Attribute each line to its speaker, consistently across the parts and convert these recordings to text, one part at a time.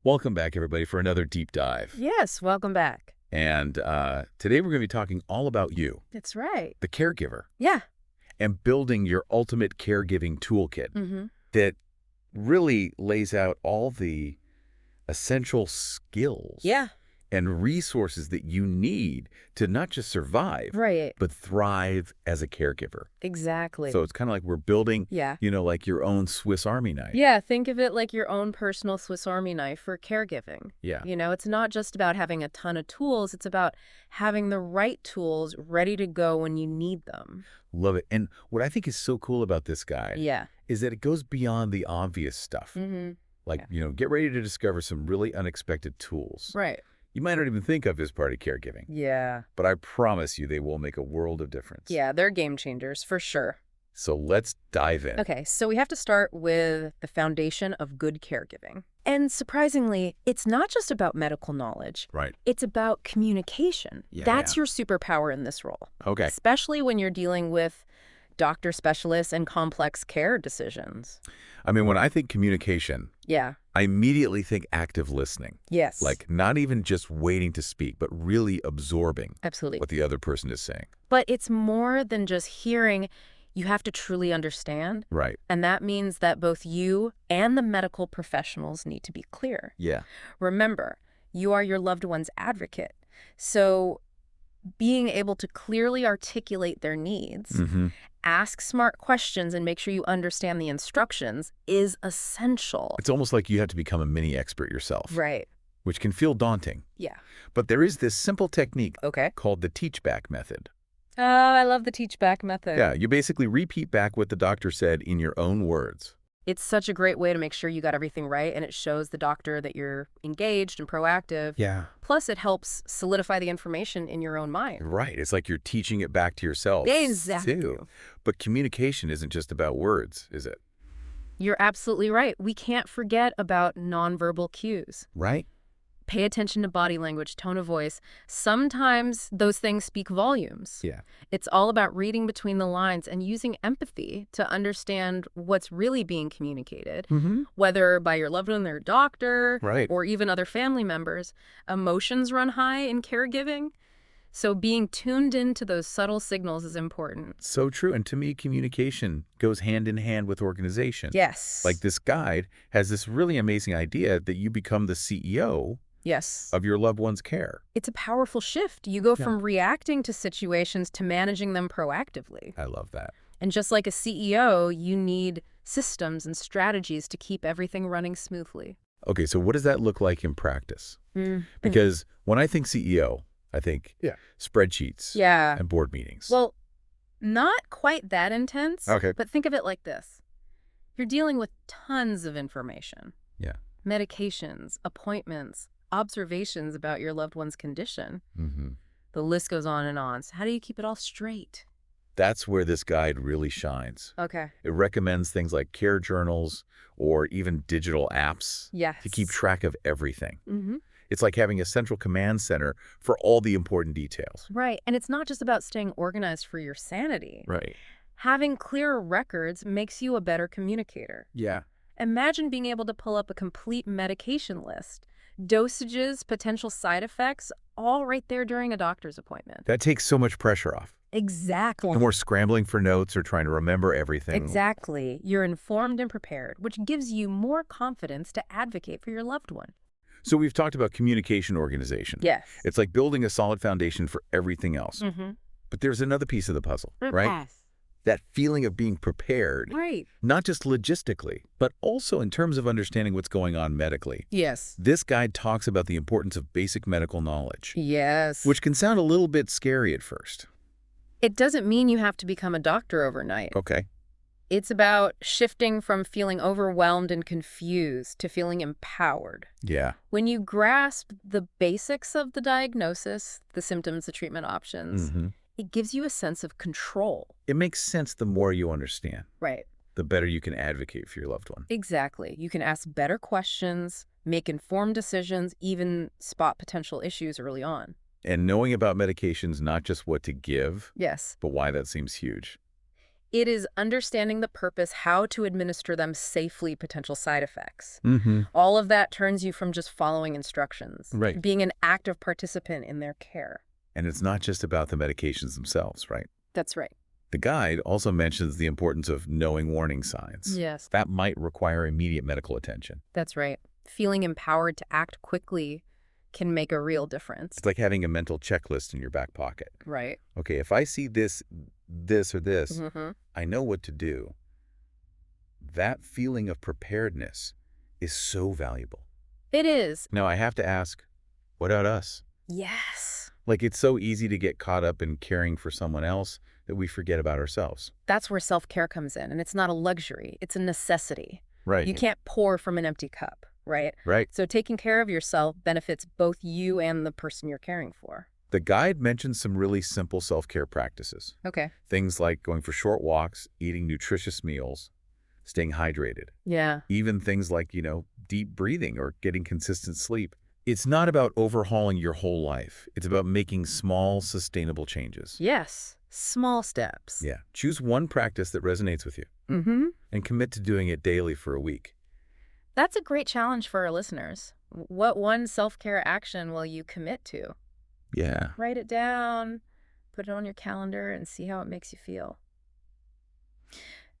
Speaker 1: Welcome back, everybody, for another deep dive.
Speaker 2: Yes, welcome back.
Speaker 1: And today we're going to be talking all about you,
Speaker 2: That's right.
Speaker 1: the caregiver,
Speaker 2: Yeah.
Speaker 1: and building your ultimate caregiving toolkit
Speaker 2: Mm-hmm.
Speaker 1: that really lays out all the essential skills
Speaker 2: Yeah.
Speaker 1: and resources that you need to not just survive,
Speaker 2: Right.
Speaker 1: but thrive as a caregiver.
Speaker 2: Exactly.
Speaker 1: So it's kind of like we're building,
Speaker 2: Yeah.
Speaker 1: like your own Swiss Army knife.
Speaker 2: Yeah, think of it like your own personal Swiss Army knife for caregiving.
Speaker 1: Yeah.
Speaker 2: It's not just about having a ton of tools, it's about having the right tools ready to go when you need them.
Speaker 1: Love it. And what I think is so cool about this guide
Speaker 2: Yeah.
Speaker 1: is that it goes beyond the obvious stuff.
Speaker 2: Mm-hmm.
Speaker 1: Like, get ready to discover some really unexpected tools
Speaker 2: Right.
Speaker 1: you might not even think of as part of caregiving.
Speaker 2: Yeah.
Speaker 1: But I promise you they will make a world of difference.
Speaker 2: Yeah, they're game changers for sure.
Speaker 1: So let's dive in.
Speaker 2: Okay, so we have to start with the foundation of good caregiving. And surprisingly, it's not just about medical knowledge.
Speaker 1: Right.
Speaker 2: It's about communication.
Speaker 1: Yeah.
Speaker 2: That's your superpower in this role.
Speaker 1: Okay.
Speaker 2: Especially when you're dealing with doctor specialists and complex care decisions.
Speaker 1: I mean, when I think communication,
Speaker 2: Yeah.
Speaker 1: I immediately think active listening.
Speaker 2: Yes.
Speaker 1: Like not even just waiting to speak, but really absorbing
Speaker 2: Absolutely.
Speaker 1: what the other person is saying.
Speaker 2: But it's more than just hearing. You have to truly understand.
Speaker 1: Right.
Speaker 2: And that means that both you and the medical professionals need to be clear.
Speaker 1: Yeah.
Speaker 2: Remember, you are your loved one's advocate. So being able to clearly articulate their needs,
Speaker 1: Mm-hmm.
Speaker 2: ask smart questions, and make sure you understand the instructions is essential.
Speaker 1: It's almost like you have to become a mini expert yourself.
Speaker 2: Right.
Speaker 1: Which can feel daunting.
Speaker 2: Yeah.
Speaker 1: But there is this simple technique
Speaker 2: Okay.
Speaker 1: called the teach-back method.
Speaker 2: Oh, I love the teach-back method.
Speaker 1: Yeah, you basically repeat back what the doctor said in your own words.
Speaker 2: It's such a great way to make sure you got everything right, and it shows the doctor that you're engaged and proactive.
Speaker 1: Yeah.
Speaker 2: Plus, it helps solidify the information in your own mind.
Speaker 1: Right. It's like you're teaching it back to yourself.
Speaker 2: Exactly.
Speaker 1: Too. But communication isn't just about words, is it?
Speaker 2: You're absolutely right. We can't forget about nonverbal cues.
Speaker 1: Right?
Speaker 2: Pay attention to body language, tone of voice. Sometimes those things speak volumes.
Speaker 1: Yeah.
Speaker 2: It's all about reading between the lines and using empathy to understand what's really being communicated,
Speaker 1: Mm-hmm.
Speaker 2: whether by your loved one, their doctor,
Speaker 1: Right.
Speaker 2: or even other family members. Emotions run high in caregiving, so being tuned into those subtle signals is important.
Speaker 1: So true. And to me, communication goes hand in hand with organization.
Speaker 2: Yes.
Speaker 1: Like this guide has this really amazing idea that you become the CEO
Speaker 2: Yes.
Speaker 1: of your loved one's care.
Speaker 2: It's a powerful shift. You go from reacting to situations to managing them proactively.
Speaker 1: I love that.
Speaker 2: And just like a CEO, you need systems and strategies to keep everything running smoothly.
Speaker 1: Okay, so what does that look like in practice? Because when I think CEO, I think spreadsheets
Speaker 2: Yeah.
Speaker 1: and board meetings.
Speaker 2: Well, not quite that intense.
Speaker 1: Okay.
Speaker 2: But think of it like this. You're dealing with tons of information.
Speaker 1: Yeah.
Speaker 2: Medications, appointments, observations about your loved one's condition.
Speaker 1: Mm-hmm.
Speaker 2: The list goes on and on. So how do you keep it all straight?
Speaker 1: That's where this guide really shines.
Speaker 2: Okay.
Speaker 1: It recommends things like care journals or even digital apps
Speaker 2: Yes.
Speaker 1: to keep track of everything.
Speaker 2: Mm-hmm.
Speaker 1: It's like having a central command center for all the important details.
Speaker 2: Right. And it's not just about staying organized for your sanity.
Speaker 1: Right.
Speaker 2: Having clearer records makes you a better communicator.
Speaker 1: Yeah.
Speaker 2: Imagine being able to pull up a complete medication list, dosages, potential side effects, all right there during a doctor's appointment.
Speaker 1: That takes so much pressure off.
Speaker 2: Exactly.
Speaker 1: No more scrambling for notes or trying to remember everything.
Speaker 2: Exactly. You're informed and prepared, which gives you more confidence to advocate for your loved one.
Speaker 1: So we've talked about communication organization.
Speaker 2: Yes.
Speaker 1: It's like building a solid foundation for everything else.
Speaker 2: Mm-hmm.
Speaker 1: But there's another piece of the puzzle, right? That feeling of being prepared,
Speaker 2: Right.
Speaker 1: not just logistically, but also in terms of understanding what's going on medically.
Speaker 2: Yes.
Speaker 1: This guide talks about the importance of basic medical knowledge,
Speaker 2: Yes.
Speaker 1: which can sound a little bit scary at first.
Speaker 2: It doesn't mean you have to become a doctor overnight.
Speaker 1: Okay.
Speaker 2: It's about shifting from feeling overwhelmed and confused to feeling empowered.
Speaker 1: Yeah.
Speaker 2: When you grasp the basics of the diagnosis, the symptoms, the treatment options,
Speaker 1: Mm-hmm.
Speaker 2: it gives you a sense of control.
Speaker 1: It makes sense the more you understand,
Speaker 2: Right.
Speaker 1: the better you can advocate for your loved one.
Speaker 2: Exactly. You can ask better questions, make informed decisions, even spot potential issues early on.
Speaker 1: And knowing about medications, not just what to give,
Speaker 2: Yes.
Speaker 1: but why that seems huge.
Speaker 2: It is understanding the purpose, how to administer them safely, potential side effects.
Speaker 1: Mm-hmm.
Speaker 2: All of that turns you from just following instructions,
Speaker 1: Right.
Speaker 2: being an active participant in their care.
Speaker 1: And it's not just about the medications themselves, right?
Speaker 2: That's right.
Speaker 1: The guide also mentions the importance of knowing warning signs.
Speaker 2: Yes.
Speaker 1: That might require immediate medical attention.
Speaker 2: That's right. Feeling empowered to act quickly can make a real difference.
Speaker 1: It's like having a mental checklist in your back pocket.
Speaker 2: Right.
Speaker 1: Okay, if I see this, or this,
Speaker 2: Mm-hmm.
Speaker 1: I know what to do. That feeling of preparedness is so valuable.
Speaker 2: It is.
Speaker 1: Now, I have to ask, what about us?
Speaker 2: Yes.
Speaker 1: Like, it's so easy to get caught up in caring for someone else that we forget about ourselves.
Speaker 2: That's where self-care comes in, and it's not a luxury. It's a necessity.
Speaker 1: Right.
Speaker 2: You can't pour from an empty cup, right?
Speaker 1: Right.
Speaker 2: So taking care of yourself benefits both you and the person you're caring for.
Speaker 1: The guide mentions some really simple self-care practices.
Speaker 2: Okay.
Speaker 1: Things like going for short walks, eating nutritious meals, staying hydrated.
Speaker 2: Yeah.
Speaker 1: Even things like, deep breathing or getting consistent sleep. It's not about overhauling your whole life. It's about making small, sustainable changes.
Speaker 2: Yes. Small steps.
Speaker 1: Yeah. Choose one practice that resonates with you
Speaker 2: Mm-hmm.
Speaker 1: and commit to doing it daily for a week.
Speaker 2: That's a great challenge for our listeners. What one self-care action will you commit to?
Speaker 1: Yeah.
Speaker 2: Write it down, put it on your calendar, and see how it makes you feel.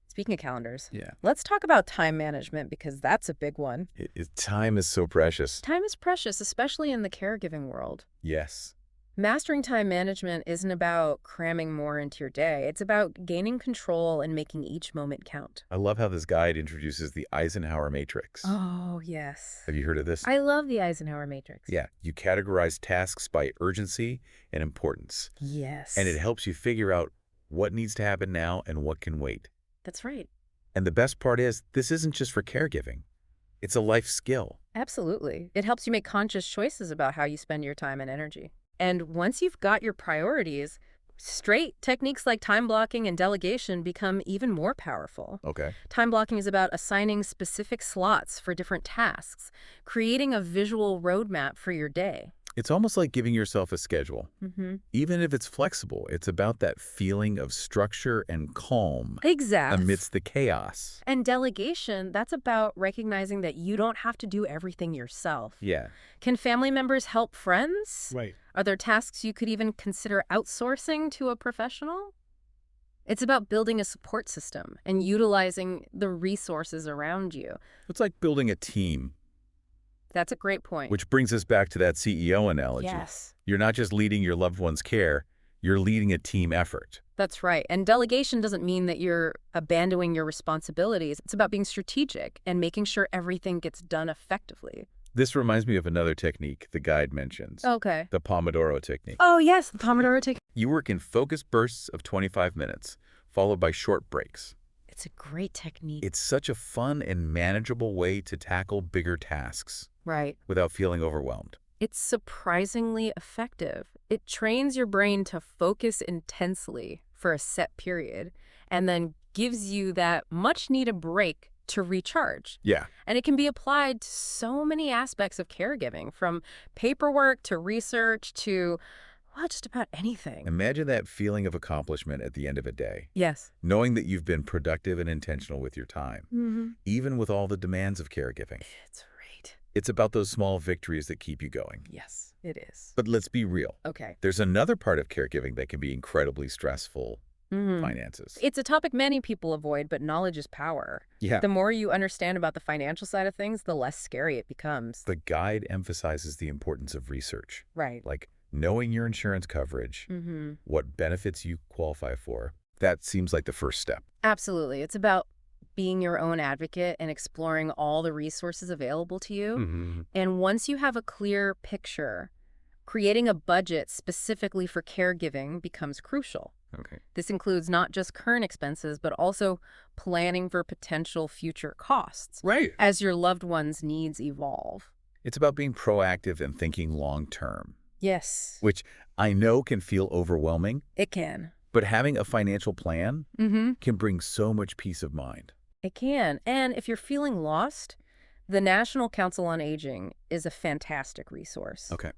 Speaker 2: Speaking of calendars,
Speaker 1: Yeah.
Speaker 2: let's talk about time management because that's a big one.
Speaker 1: Time is so precious.
Speaker 2: Time is precious, especially in the caregiving world.
Speaker 1: Yes.
Speaker 2: Mastering time management isn't about cramming more into your day. It's about gaining control and making each moment count.
Speaker 1: I love how this guide introduces the Eisenhower matrix.
Speaker 2: Oh, yes.
Speaker 1: Have you heard of this?
Speaker 2: I love the Eisenhower matrix.
Speaker 1: Yeah. You categorize tasks by urgency and importance.
Speaker 2: Yes.
Speaker 1: And it helps you figure out what needs to happen now and what can wait.
Speaker 2: That's right.
Speaker 1: And the best part is, this isn't just for caregiving. It's a life skill.
Speaker 2: Absolutely. It helps you make conscious choices about how you spend your time and energy. And once you've got your priorities straight, techniques like time blocking and delegation become even more powerful.
Speaker 1: Okay.
Speaker 2: Time blocking is about assigning specific slots for different tasks, creating a visual roadmap for your day.
Speaker 1: It's almost like giving yourself a schedule.
Speaker 2: Mm-hmm.
Speaker 1: Even if it's flexible, it's about that feeling of structure and calm
Speaker 2: Exactly.
Speaker 1: amidst the chaos.
Speaker 2: And delegation, that's about recognizing that you don't have to do everything yourself.
Speaker 1: Yeah.
Speaker 2: Can family members help friends?
Speaker 1: Right.
Speaker 2: Are there tasks you could even consider outsourcing to a professional? It's about building a support system and utilizing the resources around you.
Speaker 1: It's like building a team.
Speaker 2: That's a great point.
Speaker 1: Which brings us back to that CEO analogy.
Speaker 2: Yes.
Speaker 1: You're not just leading your loved one's care, you're leading a team effort.
Speaker 2: That's right. And delegation doesn't mean that you're abandoning your responsibilities. It's about being strategic and making sure everything gets done effectively.
Speaker 1: This reminds me of another technique the guide mentions.
Speaker 2: Okay.
Speaker 1: The Pomodoro technique.
Speaker 2: Oh, yes, the Pomodoro technique.
Speaker 1: You work in focused bursts of 25 minutes, followed by short breaks.
Speaker 2: It's a great technique.
Speaker 1: It's such a fun and manageable way to tackle bigger tasks.
Speaker 2: Right.
Speaker 1: Without feeling overwhelmed.
Speaker 2: It's surprisingly effective. It trains your brain to focus intensely for a set period and then gives you that much-needed break to recharge.
Speaker 1: Yeah.
Speaker 2: And it can be applied to so many aspects of caregiving, from paperwork to research to, well, just about anything.
Speaker 1: Imagine that feeling of accomplishment at the end of a day.
Speaker 2: Yes.
Speaker 1: Knowing that you've been productive and intentional with your time, even with all the demands of caregiving.
Speaker 2: It's right.
Speaker 1: It's about those small victories that keep you going.
Speaker 2: Yes, it is.
Speaker 1: But let's be real.
Speaker 2: Okay.
Speaker 1: There's another part of caregiving that can be incredibly stressful. Finances.
Speaker 2: It's a topic many people avoid, but knowledge is power.
Speaker 1: Yeah.
Speaker 2: The more you understand about the financial side of things, the less scary it becomes.
Speaker 1: The guide emphasizes the importance of research.
Speaker 2: Right.
Speaker 1: Like knowing your insurance coverage, what benefits you qualify for. That seems like the first step.
Speaker 2: Absolutely. It's about being your own advocate and exploring all the resources available to you. And once you have a clear picture, creating a budget specifically for caregiving becomes crucial.
Speaker 1: Okay.
Speaker 2: This includes not just current expenses, but also planning for potential future costs.
Speaker 1: Right.
Speaker 2: As your loved one's needs evolve.
Speaker 1: It's about being proactive and thinking long term.
Speaker 2: Yes.
Speaker 1: Which I know can feel overwhelming.
Speaker 2: It can.
Speaker 1: But having a financial plan can bring so much peace of mind.
Speaker 2: It can. And if you're feeling lost, the National Council on Aging is a fantastic resource.
Speaker 1: Okay.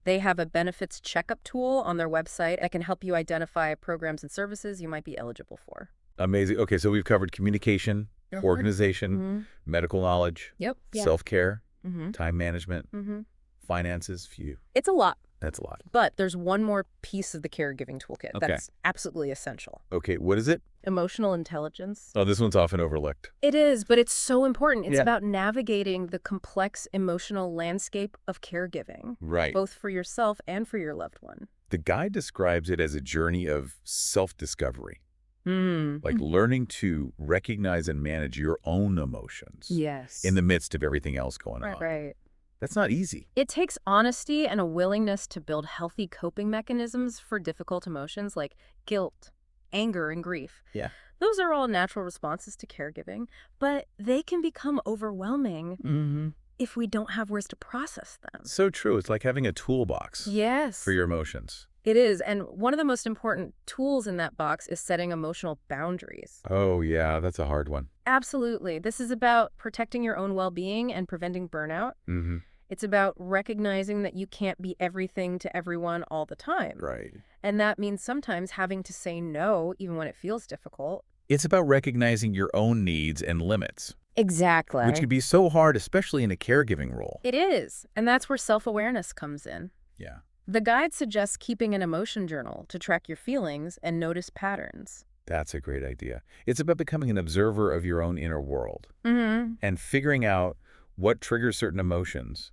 Speaker 2: They have a benefits checkup tool on their website that can help you identify programs and services you might be eligible for.
Speaker 1: Amazing. Okay, so we've covered communication, organization,
Speaker 2: Mm-hmm.
Speaker 1: medical knowledge,
Speaker 2: Yep. Yeah.
Speaker 1: self-care,
Speaker 2: Mm-hmm.
Speaker 1: time management,
Speaker 2: Mm-hmm.
Speaker 1: finances. Phew,
Speaker 2: It's a lot.
Speaker 1: that's a lot.
Speaker 2: But there's one more piece of the caregiving toolkit
Speaker 1: Okay.
Speaker 2: that's absolutely essential.
Speaker 1: Okay, what is it?
Speaker 2: Emotional intelligence.
Speaker 1: Oh, this one's often overlooked.
Speaker 2: It is, but it's so important. It's
Speaker 1: Yeah.
Speaker 2: about navigating the complex emotional landscape of caregiving,
Speaker 1: Right.
Speaker 2: both for yourself and for your loved one.
Speaker 1: The guide describes it as a journey of self-discovery,
Speaker 2: Mm.
Speaker 1: like learning to recognize and manage your own emotions
Speaker 2: Yes.
Speaker 1: in the midst of everything else going on.
Speaker 2: Right.
Speaker 1: That's not easy.
Speaker 2: It takes honesty and a willingness to build healthy coping mechanisms for difficult emotions like guilt, anger, and grief.
Speaker 1: Yeah.
Speaker 2: Those are all natural responses to caregiving, but they can become overwhelming
Speaker 1: Mm-hmm.
Speaker 2: if we don't have words to process them.
Speaker 1: So true. It's like having a toolbox
Speaker 2: Yes.
Speaker 1: for your emotions.
Speaker 2: It is, and one of the most important tools in that box is setting emotional boundaries.
Speaker 1: Oh, yeah, that's a hard one.
Speaker 2: Absolutely. This is about protecting your own well-being and preventing burnout.
Speaker 1: Mm-hmm.
Speaker 2: It's about recognizing that you can't be everything to everyone all the time.
Speaker 1: Right.
Speaker 2: And that means sometimes having to say no, even when it feels difficult.
Speaker 1: It's about recognizing your own needs and limits,
Speaker 2: Exactly.
Speaker 1: which can be so hard, especially in a caregiving role.
Speaker 2: It is, and that's where self-awareness comes in.
Speaker 1: Yeah.
Speaker 2: The guide suggests keeping an emotion journal to track your feelings and notice patterns.
Speaker 1: That's a great idea. It's about becoming an observer of your own inner world
Speaker 2: Mm-hmm.
Speaker 1: and figuring out what triggers certain emotions.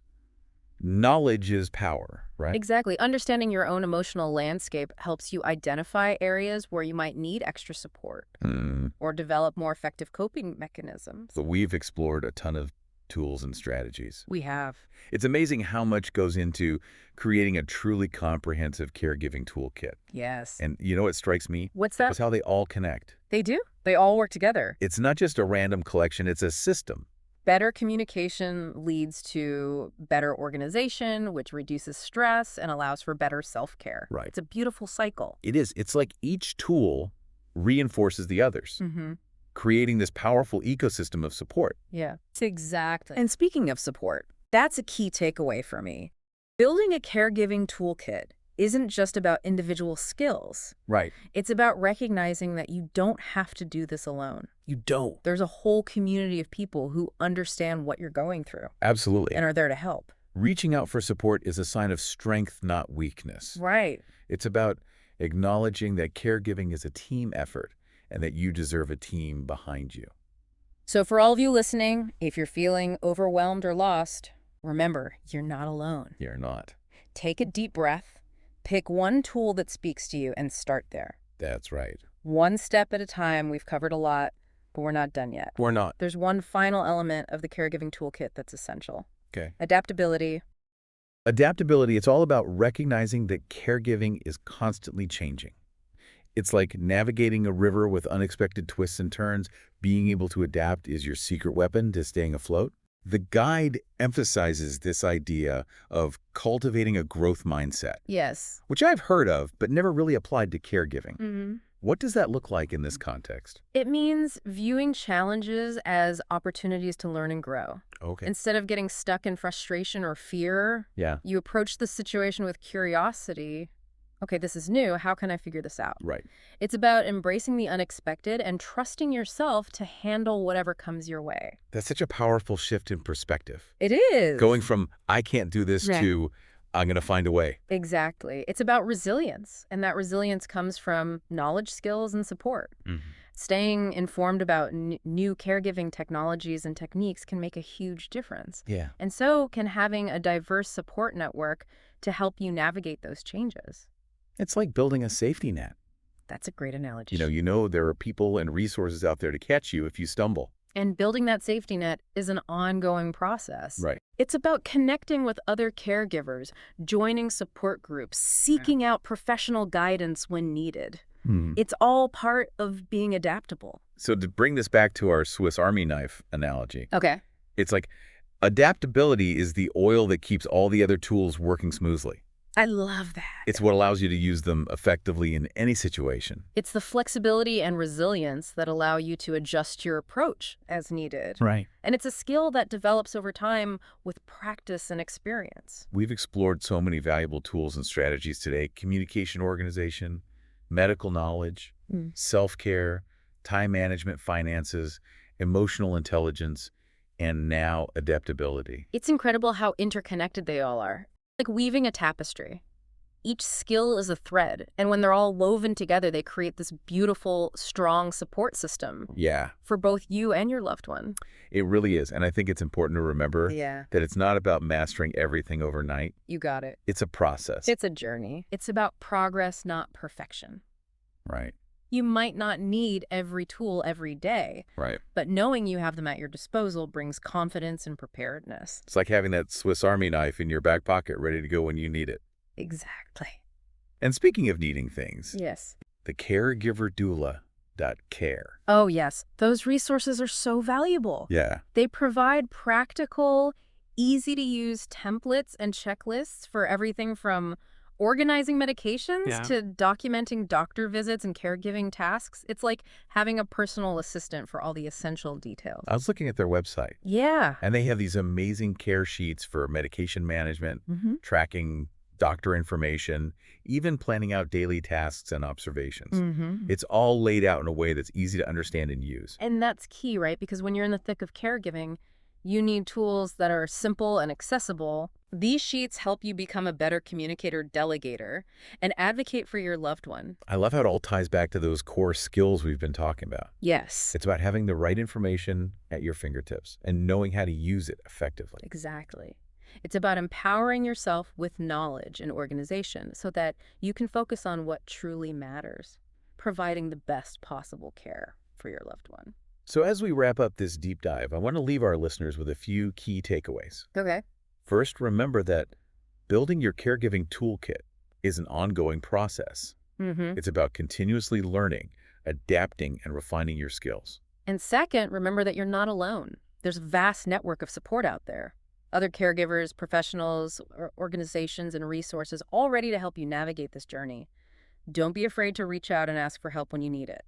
Speaker 1: Knowledge is power, right?
Speaker 2: Exactly. Understanding your own emotional landscape helps you identify areas where you might need extra support or develop more effective coping mechanisms.
Speaker 1: So we've explored a ton of tools and strategies.
Speaker 2: We have.
Speaker 1: It's amazing how much goes into creating a truly comprehensive caregiving toolkit.
Speaker 2: Yes.
Speaker 1: And you know what strikes me?
Speaker 2: What's that?
Speaker 1: It's how they all connect.
Speaker 2: They do. They all work together.
Speaker 1: It's not just a random collection, it's a system.
Speaker 2: Better communication leads to better organization, which reduces stress and allows for better self-care.
Speaker 1: Right.
Speaker 2: It's a beautiful cycle.
Speaker 1: It is. It's like each tool reinforces the others,
Speaker 2: Mm-hmm.
Speaker 1: creating this powerful ecosystem of support.
Speaker 2: Yeah, exactly. And speaking of support, that's a key takeaway for me. Building a caregiving toolkit isn't just about individual skills.
Speaker 1: Right.
Speaker 2: It's about recognizing that you don't have to do this alone.
Speaker 1: You don't.
Speaker 2: There's a whole community of people who understand what you're going through
Speaker 1: Absolutely.
Speaker 2: and are there to help.
Speaker 1: Reaching out for support is a sign of strength, not weakness.
Speaker 2: Right.
Speaker 1: It's about acknowledging that caregiving is a team effort and that you deserve a team behind you.
Speaker 2: So for all of you listening, if you're feeling overwhelmed or lost, remember, you're not alone.
Speaker 1: You're not.
Speaker 2: Take a deep breath, pick one tool that speaks to you, and start there.
Speaker 1: That's right.
Speaker 2: One step at a time. We've covered a lot, but we're not done yet.
Speaker 1: We're not.
Speaker 2: There's one final element of the caregiving toolkit that's essential.
Speaker 1: Okay.
Speaker 2: Adaptability.
Speaker 1: Adaptability, it's all about recognizing that caregiving is constantly changing. It's like navigating a river with unexpected twists and turns. Being able to adapt is your secret weapon to staying afloat. The guide emphasizes this idea of cultivating a growth mindset,
Speaker 2: Yes.
Speaker 1: which I've heard of but never really applied to caregiving.
Speaker 2: Mm-hmm.
Speaker 1: What does that look like in this context?
Speaker 2: It means viewing challenges as opportunities to learn and grow.
Speaker 1: Okay.
Speaker 2: Instead of getting stuck in frustration or fear,
Speaker 1: Yeah.
Speaker 2: you approach the situation with curiosity. Okay, this is new. How can I figure this out?
Speaker 1: Right.
Speaker 2: It's about embracing the unexpected and trusting yourself to handle whatever comes your way.
Speaker 1: That's such a powerful shift in perspective.
Speaker 2: It is.
Speaker 1: Going from, I can't do this,
Speaker 2: Right.
Speaker 1: to, I'm going to find a way.
Speaker 2: Exactly. It's about resilience, and that resilience comes from knowledge, skills, and support. Staying informed about new caregiving technologies and techniques can make a huge difference.
Speaker 1: Yeah.
Speaker 2: And so can having a diverse support network to help you navigate those changes.
Speaker 1: It's like building a safety net.
Speaker 2: That's a great analogy.
Speaker 1: You know there are people and resources out there to catch you if you stumble.
Speaker 2: And building that safety net is an ongoing process.
Speaker 1: Right.
Speaker 2: It's about connecting with other caregivers, joining support groups, seeking out professional guidance when needed. It's all part of being adaptable.
Speaker 1: So to bring this back to our Swiss Army knife analogy,
Speaker 2: Okay.
Speaker 1: it's like adaptability is the oil that keeps all the other tools working smoothly.
Speaker 2: I love that.
Speaker 1: It's what allows you to use them effectively in any situation.
Speaker 2: It's the flexibility and resilience that allow you to adjust your approach as needed.
Speaker 1: Right.
Speaker 2: And it's a skill that develops over time with practice and experience.
Speaker 1: We've explored so many valuable tools and strategies today: communication organization, medical knowledge, self-care, time management, finances, emotional intelligence, and now adaptability.
Speaker 2: It's incredible how interconnected they all are. Like weaving a tapestry. Each skill is a thread, and when they're all woven together, they create this beautiful, strong support system
Speaker 1: Yeah,
Speaker 2: for both you and your loved one.
Speaker 1: it really is. And I think it's important to remember
Speaker 2: Yeah,
Speaker 1: that it's not about mastering everything overnight.
Speaker 2: you got it.
Speaker 1: It's a process,
Speaker 2: It's a journey. It's about progress, not perfection.
Speaker 1: right?
Speaker 2: You might not need every tool every day,
Speaker 1: Right.
Speaker 2: but knowing you have them at your disposal brings confidence and preparedness.
Speaker 1: It's like having that Swiss Army knife in your back pocket ready to go when you need it.
Speaker 2: Exactly.
Speaker 1: And speaking of needing things,
Speaker 2: Yes.
Speaker 1: the Caregiver Doula.care.
Speaker 2: Oh, yes. Those resources are so valuable.
Speaker 1: Yeah.
Speaker 2: They provide practical, easy-to-use templates and checklists for everything from organizing medications to documenting doctor visits and caregiving tasks. It's like having a personal assistant for all the essential details.
Speaker 1: I was looking at their website,
Speaker 2: Yeah.
Speaker 1: and they have these amazing care sheets for medication management, tracking doctor information, even planning out daily tasks and observations. It's all laid out in a way that's easy to understand and use.
Speaker 2: And that's key, right? Because when you're in the thick of caregiving, you need tools that are simple and accessible. These sheets help you become a better communicator delegator and advocate for your loved one.
Speaker 1: I love how it all ties back to those core skills we've been talking about.
Speaker 2: Yes,
Speaker 1: It's about having the right information at your fingertips and knowing how to use it effectively.
Speaker 2: exactly. It's about empowering yourself with knowledge and organization so that you can focus on what truly matters, providing the best possible care for your loved one.
Speaker 1: So as we wrap up this deep dive, I want to leave our listeners with a few key takeaways.
Speaker 2: Okay.
Speaker 1: First, remember that building your caregiving toolkit is an ongoing process. It's about continuously learning, adapting, and refining your skills.
Speaker 2: And second, remember that you're not alone. There's a vast network of support out there. Other caregivers, professionals, organizations, and resources all ready to help you navigate this journey. Don't be afraid to reach out and ask for help when you need it.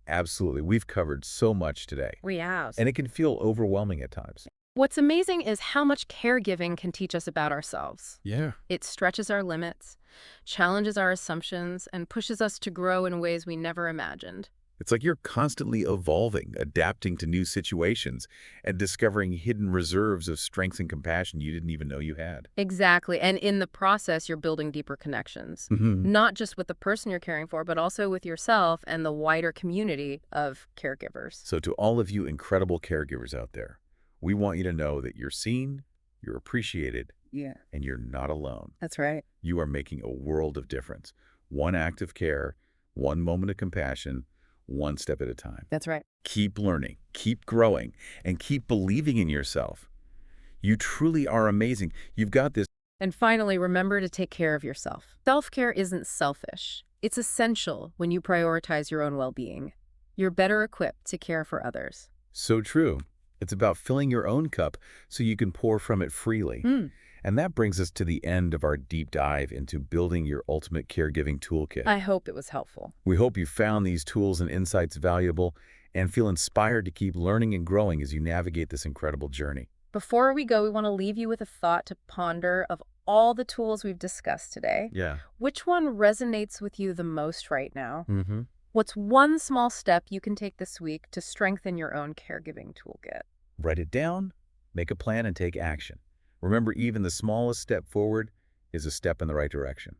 Speaker 1: Absolutely. We've covered so much today,
Speaker 2: We have.
Speaker 1: and it can feel overwhelming at times.
Speaker 2: What's amazing is how much caregiving can teach us about ourselves.
Speaker 1: Yeah.
Speaker 2: It stretches our limits, challenges our assumptions, and pushes us to grow in ways we never imagined.
Speaker 1: It's like you're constantly evolving, adapting to new situations, and discovering hidden reserves of strength and compassion you didn't even know you had.
Speaker 2: Exactly. And in the process, you're building deeper connections, not just with the person you're caring for, but also with yourself and the wider community of caregivers.
Speaker 1: So to all of you incredible caregivers out there, we want you to know that you're seen, you're appreciated,
Speaker 2: Yeah,
Speaker 1: and you're not alone.
Speaker 2: that's right.
Speaker 1: You are making a world of difference. One act of care, one moment of compassion, one step at a time.
Speaker 2: That's right.
Speaker 1: Keep learning, keep growing, and keep believing in yourself. You truly are amazing. You've got this.
Speaker 2: And finally, remember to take care of yourself. Self-care isn't selfish. It's essential when you prioritize your own well-being. You're better equipped to care for others.
Speaker 1: So true. It's about filling your own cup so you can pour from it freely. And that brings us to the end of our deep dive into building your ultimate caregiving toolkit.
Speaker 2: I hope it was helpful.
Speaker 1: We hope you found these tools and insights valuable and feel inspired to keep learning and growing as you navigate this incredible journey.
Speaker 2: Before we go, we want to leave you with a thought to ponder of all the tools we've discussed today.
Speaker 1: Yeah.
Speaker 2: Which one resonates with you the most right now?
Speaker 1: Mm-hmm.
Speaker 2: What's one small step you can take this week to strengthen your own caregiving toolkit?
Speaker 1: Write it down, make a plan, and take action. Remember, even the smallest step forward is a step in the right direction.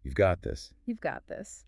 Speaker 1: You've got this.
Speaker 2: You've got this.